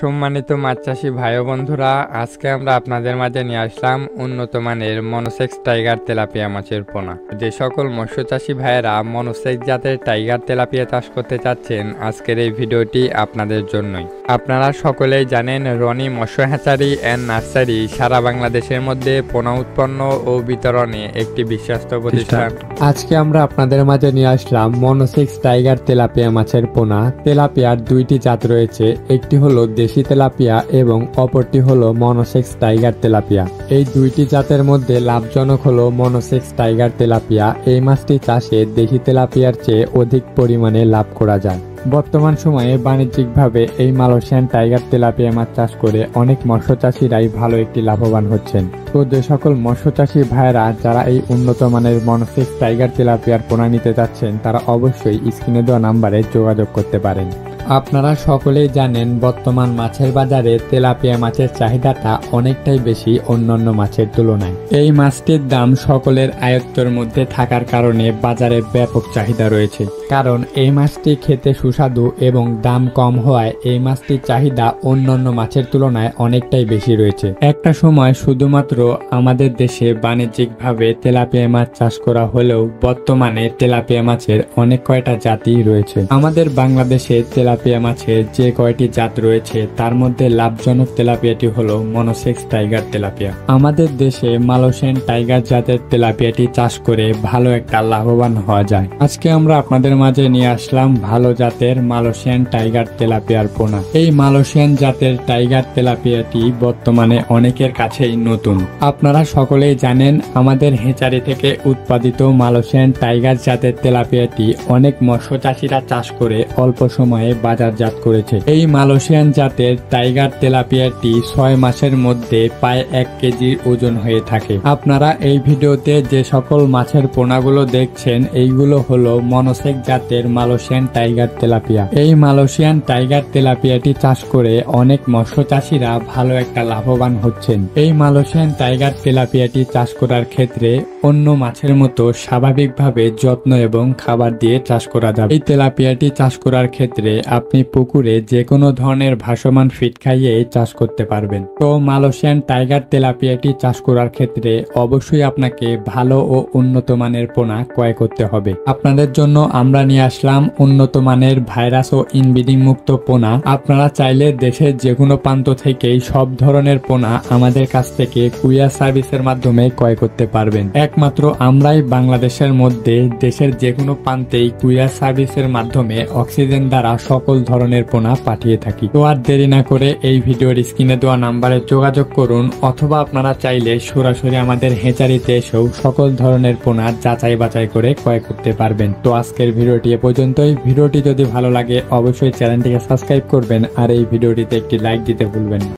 সম্মানিত মাছ চাষি ভাই ও বন্ধুরা, আজকে আমরা আপনাদের মাঝে নিয়ে আসলাম উন্নত মানের মনোসেক্স টাইগার তেলাপিয়া মাছের পোনা। যে সকল মৎস্য চাষি ভাইয়েরা মনোসেক্স জাতের টাইগার তেলাপিয়া চাষ করতে চাচ্ছেন, আজকের এই ভিডিওটি আপনাদের জন্যই। আপনারা সকলেই জানেন, রনি মৎস্য হ্যাচারি অ্যান্ড নার্সারি সারা বাংলাদেশের মধ্যে পোনা উৎপন্ন ও বিতরণে একটি বিশ্বস্ত প্রতিষ্ঠান। আজকে আমরা আপনাদের মাঝে নিয়ে আসলাম মনোসেক্স টাইগার তেলাপিয়া মাছের পোনা। তেলাপিয়ার দুইটি জাত রয়েছে, একটি হলো দেশি তেলাপিয়া এবং অপরটি হলো মনোসেক্স টাইগার তেলাপিয়া। এই দুইটি জাতের মধ্যে লাভজনক হলো মনোসেক্স টাইগার তেলাপিয়া। এই মাছটি চাষে দেশি তেলাপিয়ার চেয়ে অধিক পরিমাণে লাভ করা যায়। বর্তমান সময়ে বাণিজ্যিকভাবে এই মালয়েশিয়ান টাইগার তেলাপিয়া মাছ চাষ করে অনেক মৎস্য চাষিরাই ভালো একটি লাভবান হচ্ছেন। তো যে সকল মৎস্য চাষী ভাইয়েরা যারা এই উন্নত মানের মনোসেক্স টাইগার তেলাপিয়ার পোনা নিতে চাচ্ছেন, তারা অবশ্যই স্ক্রিনে দেওয়া নাম্বারে যোগাযোগ করতে পারেন। আপনারা সকলেই জানেন, বর্তমান মাছের বাজারে তেলাপিয়া মাছের চাহিদাটা অনেকটাই বেশি অন্যান্য মাছের তুলনায়। এই মাছটির দাম সকলের আয়ত্তের মধ্যে থাকার কারণে বাজারে ব্যাপক চাহিদা রয়েছে। কারণ এই মাছটি খেতে সুস্বাদু এবং দাম কম হওয়ায় এই মাছটির চাহিদা অন্যান্য মাছের তুলনায় অনেকটাই বেশি রয়েছে। একটা সময় শুধুমাত্র আমাদের দেশে বাণিজ্যিকভাবে তেলাপিয়া মাছ চাষ করা হলেও বর্তমানে তেলাপিয়া মাছের অনেক কয়টা জাতি রয়েছে। আমাদের বাংলাদেশে তেলাপিয়া মাছের যে কয়টি জাত রয়েছে, তার মধ্যে লাভজনক তেলাপিয়াটি হলো মনোসেক্স টাইগার তেলাপিয়া। আমাদের দেশে মালয়েশিয়ান টাইগার জাতের তেলাপিয়াটি চাষ করে ভালো একটা লাভবান হওয়া যায়। আজকে আমরা আপনাদের মাঝে নিয়ে আসলাম ভালো জাতের মালয়েশিয়ান টাইগার তেলাপিয়ার পোনা। এই মালয়েশিয়ান জাতের টাইগার তেলাপিয়াটি বর্তমানে অনেকের কাছেই নতুন। আপনারা সকলেই জানেন, আমাদের হেচারি থেকে উৎপাদিত মালয়েশিয়ান টাইগার জাতের তেলাপিয়াটি অনেক মৎস্য চাষিরা চাষ করে অল্প সময়ে বাজারজাত করেছে। এই মালয়েশিয়ান জাতের টাইগার তেলাপিয়াটি 6 মাসের মধ্যে প্রায় 1 কেজির ওজন হয়ে থাকে। আপনারা এই ভিডিওতে যে সকল মাছের পোনাগুলো দেখছেন, এইগুলো হলো মনোসেক্স জাতের মালয়েশিয়ান টাইগার তেলাপিয়া। এই মালয়েশিয়ান টাইগার তেলাপিয়াটি চাষ করে অনেক মৎস্য চাষিরা ভালো একটা লাভবান হচ্ছেন। এই মালয়েশিয়ান টাইগার তেলাপিয়াটি চাষ করার ক্ষেত্রে অন্য মাছের মতো স্বাভাবিকভাবে যত্ন এবং খাবার দিয়ে চাষ করা যাবে। এই তেলাপিয়াটি চাষ করার ক্ষেত্রে আপনি পুকুরে যে কোনো ধরনের ভাসমান ফিড খাইয়ে চাষ করতে পারবেন। তো মালয়েশিয়ান টাইগার তেলাপিয়াটি চাষ করার ক্ষেত্রে অবশ্যই আপনাকে ভালো ও উন্নত মানের পোনা ক্রয় করতে হবে। আপনাদের জন্য আমরা নিয়ে আসলাম উন্নত মানের ভাইরাস ও ইনব্রিডিং মুক্ত পোনা। আপনারা চাইলে দেশের যে কোনো প্রান্ত থেকেই সব ধরনের পোনা আমাদের কাছ থেকে কুরিয়ার সার্ভিসের মাধ্যমে ক্রয় করতে পারবেন। একমাত্র আমরাই বাংলাদেশের মধ্যে দেশের যে কোনো প্রান্তেই কুরিয়ার সার্ভিসের মাধ্যমে অক্সিজেন দ্বারা সকল ধরনের পোনা পাঠিয়ে থাকি। তো আর দেরি না করে এই ভিডিওর স্ক্রিনে দেওয়া নাম্বারে যোগাযোগ করুন, অথবা আপনারা চাইলে সরাসরি আমাদের হেচারিতে এসেও সকল ধরনের পোনা যাচাই বাছাই করে ক্রয় করতে পারবেন। তো আজকের ভিডিওটি এ পর্যন্তই। ভিডিওটি যদি ভালো লাগে অবশ্যই চ্যানেলটিকে সাবস্ক্রাইব করবেন আর এই ভিডিওটিতে একটি লাইক দিতে ভুলবেন না।